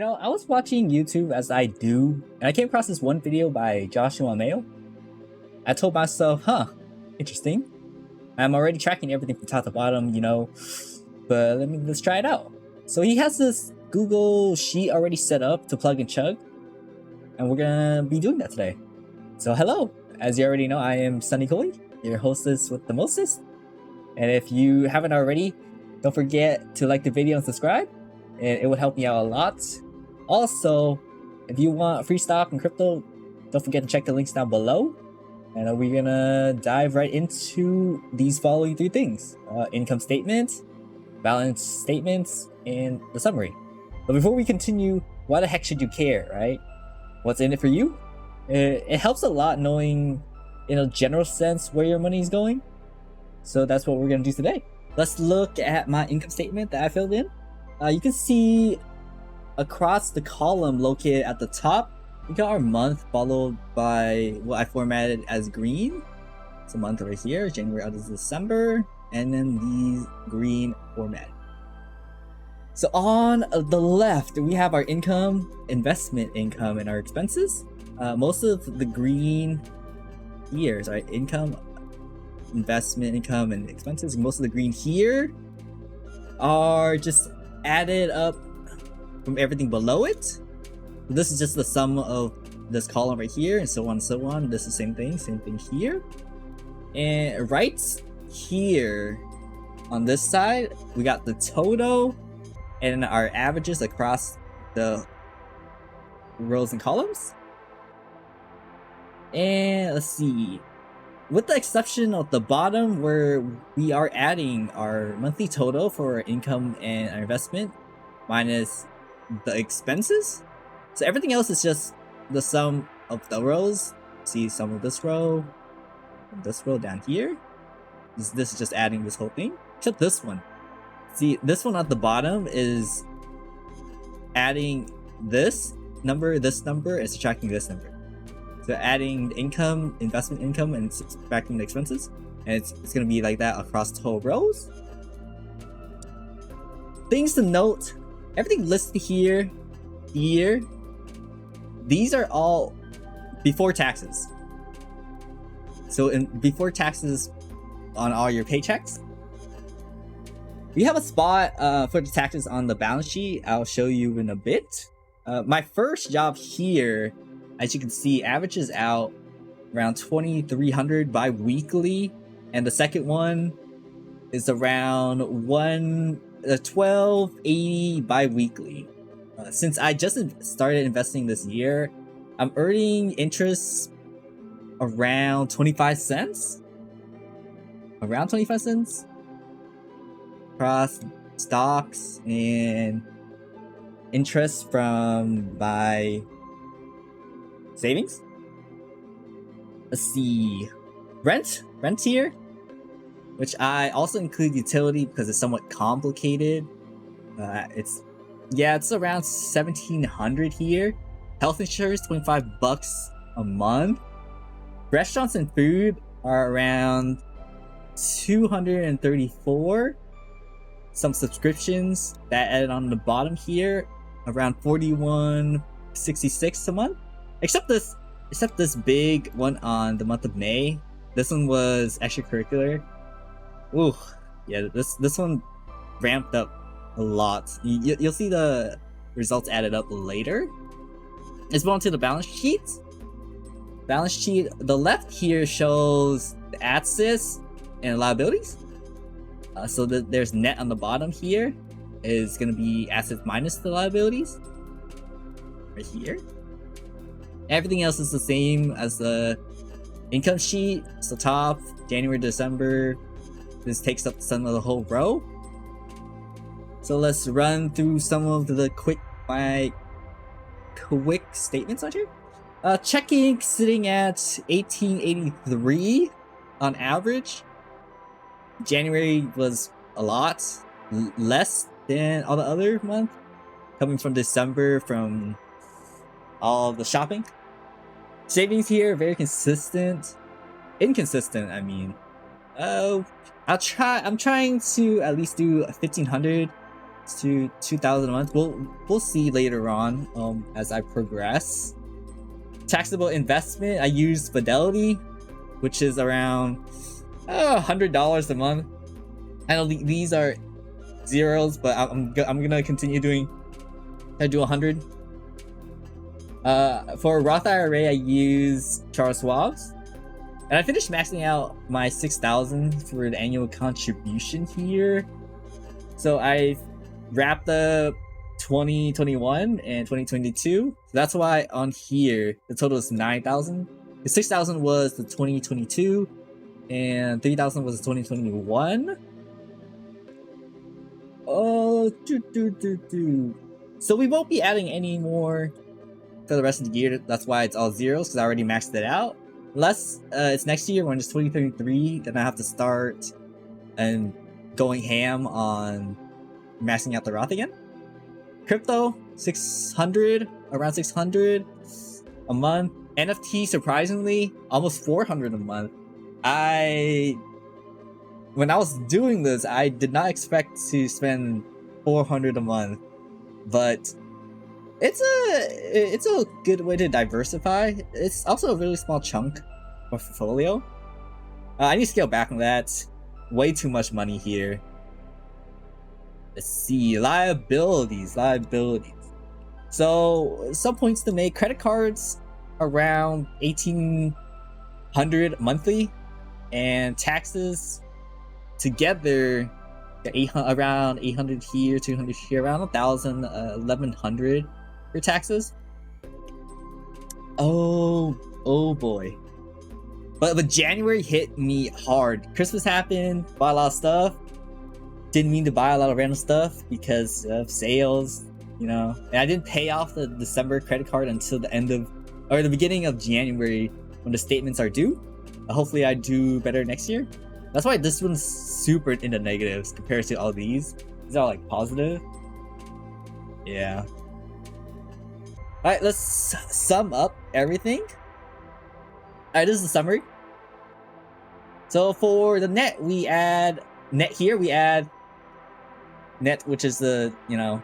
I was watching YouTube as I do, and I came across this one video by Joshua Mayo. I told myself, interesting. I'm already tracking everything from top to bottom, but let's try it out. So he has this Google Sheet already set up to plug and chug, and we're gonna be doing that today. So hello, as you already know, I am Sunny Coley, your hostess with the mostest. And if you haven't already, don't forget to like the video and subscribe, and it would help me out a lot. Also, if you want free stock and crypto, don't forget to check the links down below. And we're gonna dive right into these following three things: income statement, balance statements, and the summary. But before we continue, why the heck should you care, right? What's in it for you? It helps a lot knowing, in a general sense, where your money is going. So that's what we're gonna do today. Let's look at my income statement that I filled in. You can see across the column located at the top, we got our month followed by what I formatted as green. It's a month right here, January out to December, and then these green format. So on the left, we have our income, investment income, and our expenses. Most of the green here is our income, investment income, and expenses. Most of the green here are just added up from everything below it. This is just the sum of this column right here, and so on and so on. This is the same thing here. And right here on this side, we got the total and our averages across the rows and columns. And let's see, with the exception of the bottom where we are adding our monthly total for our income and our investment minus the expenses. So everything else is just the sum of the rows. See sum of this row down here. This is just adding this whole thing, except this one. See, this one at the bottom is adding this number, and subtracting this number. So adding income, investment income, and subtracting the expenses. And it's going to be like that across the whole rows. Things to note, everything listed here, these are all before taxes. So before taxes on all your paychecks. We have a spot for the taxes on the balance sheet. I'll show you in a bit. My first job here, as you can see, averages out around 2,300 bi-weekly, and the second one is around 1,280 bi-weekly. Since I just started investing this year, I'm earning interest around 25 cents. Around 25 cents across stocks and interest from my savings. Let's see, rent here, which I also include utility because it's somewhat complicated. It's around 1,700 here. Health insurance, 25 bucks a month. Restaurants and food are around 234. Some subscriptions that added on the bottom here, around 41.66 a month. Except this big one on the month of May. This one was extracurricular. Ooh, yeah, this one ramped up a lot. You'll see the results added up later. Let's move on to the balance sheet. The left here shows the assets and liabilities. So there's net on the bottom here is going to be assets minus the liabilities. Right here. Everything else is the same as the income sheet. So top, January, December. This takes up the sum of the whole row. So let's run through some of the quick statements on here. Checking sitting at 1883 on average. January was a lot less than all the other months, coming from December from all the shopping. Savings here very inconsistent. I mean, I'm trying to at least do 1,500 to 2,000 a month. We'll see later on as I progress. Taxable investment, I use Fidelity, which is around $100 a month. I know these are zeros, but I'm gonna continue doing. I do 100. For Roth IRA, I use Charles Schwab's, and I finished maxing out my 6,000 for the annual contribution here. So I wrapped up 2021 and 2022. So that's why on here the total is 9,000. The 6,000 was the 2022, and 3,000 was the 2021. Oh, so we won't be adding any more for the rest of the year. That's why it's all zeros, because I already maxed it out. Unless it's next year when it's 2033, then I have to start and going ham on maxing out the Roth again. Crypto, 600, around 600 a month. NFT, surprisingly, almost 400 a month. When I was doing this, I did not expect to spend 400 a month, but it's a good way to diversify. It's also a really small chunk of portfolio. I need to scale back on that. Way too much money here. Let's see, liabilities. So some points to make. Credit cards around 1,800 monthly, and taxes together around 800 here, 200 here, around 1,000, 1,100 for taxes. Oh boy. But January hit me hard. Christmas happened, bought a lot of stuff. Didn't mean to buy a lot of random stuff because of sales, you know. And I didn't pay off the December credit card until the beginning of January when the statements are due. Hopefully I do better next year. That's why this one's super in the negatives compared to all these. These are like positive. Yeah. Alright, let's sum up everything. Alright, this is the summary. So for the net, we add net here, we add net, which is the, you know,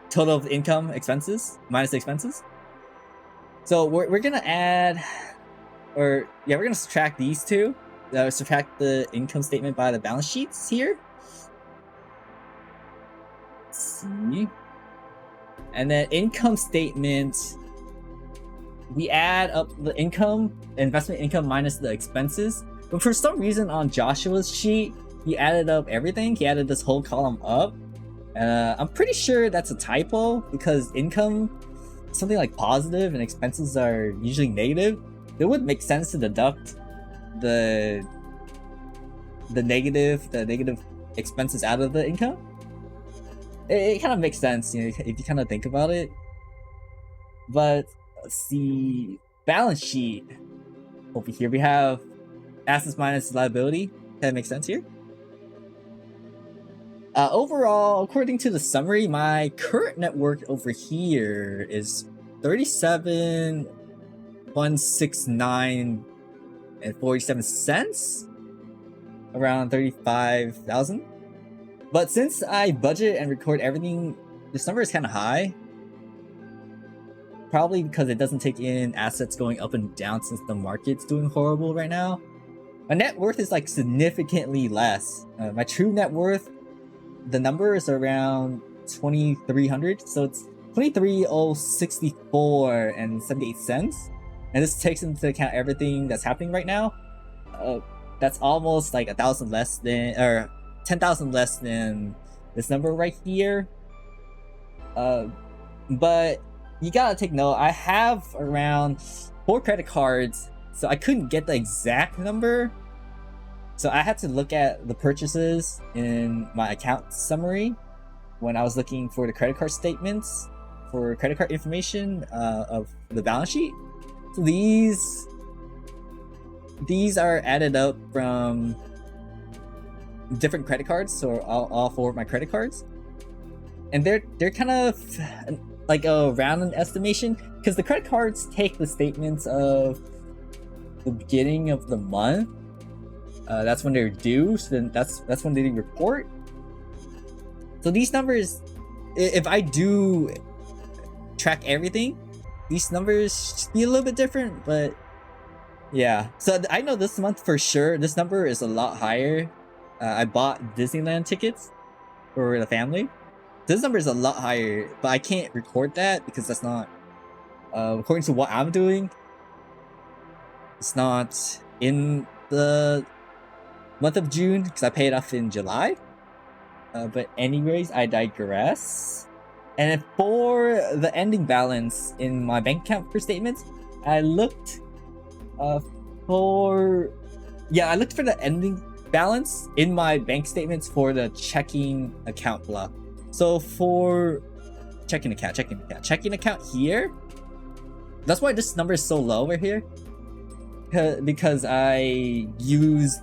total of income expenses minus the expenses. So we're gonna add, we're gonna subtract these two. Subtract the income statement by the balance sheets here. Let's see. And then income statement, we add up the investment income minus the expenses. But for some reason on Joshua's sheet, he added up everything. He added this whole column up. I'm pretty sure that's a typo, because income is something like positive and expenses are usually negative. It would make sense to deduct the negative expenses out of the income. It kind of makes sense, you know, if you kind of think about it. But let's see, balance sheet over here, we have assets minus liability. That makes sense here. Overall, according to the summary, my current net worth over here is 37,169 and 47 cents, around 35,000. But since I budget and record everything, this number is kind of high. Probably because it doesn't take in assets going up and down since the market's doing horrible right now. My net worth is like significantly less. My true net worth, the number is around 2,300, so it's 23,064 and 78 cents. And this takes into account everything that's happening right now. That's almost like 1,000 less than, or 10,000 less than this number right here. But you gotta take note, I have around 4 credit cards, so I couldn't get the exact number. So I had to look at the purchases in my account summary when I was looking for the credit card statements for credit card information of the balance sheet. So these are added up from different credit cards, so all 4 of my credit cards, and they're kind of like a round estimation, because the credit cards take the statements of the beginning of the month. That's when they're due, so then that's when they report. So these numbers, if I do track everything, these numbers just be a little bit different, but yeah. So I know this month for sure, this number is a lot higher. I bought Disneyland tickets for the family. This number is a lot higher, but I can't record that because that's not, according to what I'm doing, it's not in the month of June because I paid off in July. But anyways, I digress. And for the ending balance in my bank account for statements, I looked for the ending balance in my bank statements for the checking account block. So for checking account here, that's why this number is so low over here, because I used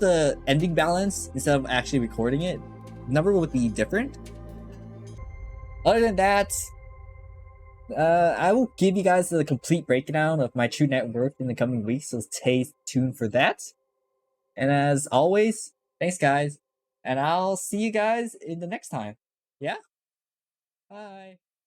the ending balance instead of actually recording it. The number would be different. Other than that, I will give you guys the complete breakdown of my true net worth in the coming weeks, so stay tuned for that. And as always, thanks guys, and I'll see you guys in the next time. Yeah? Bye.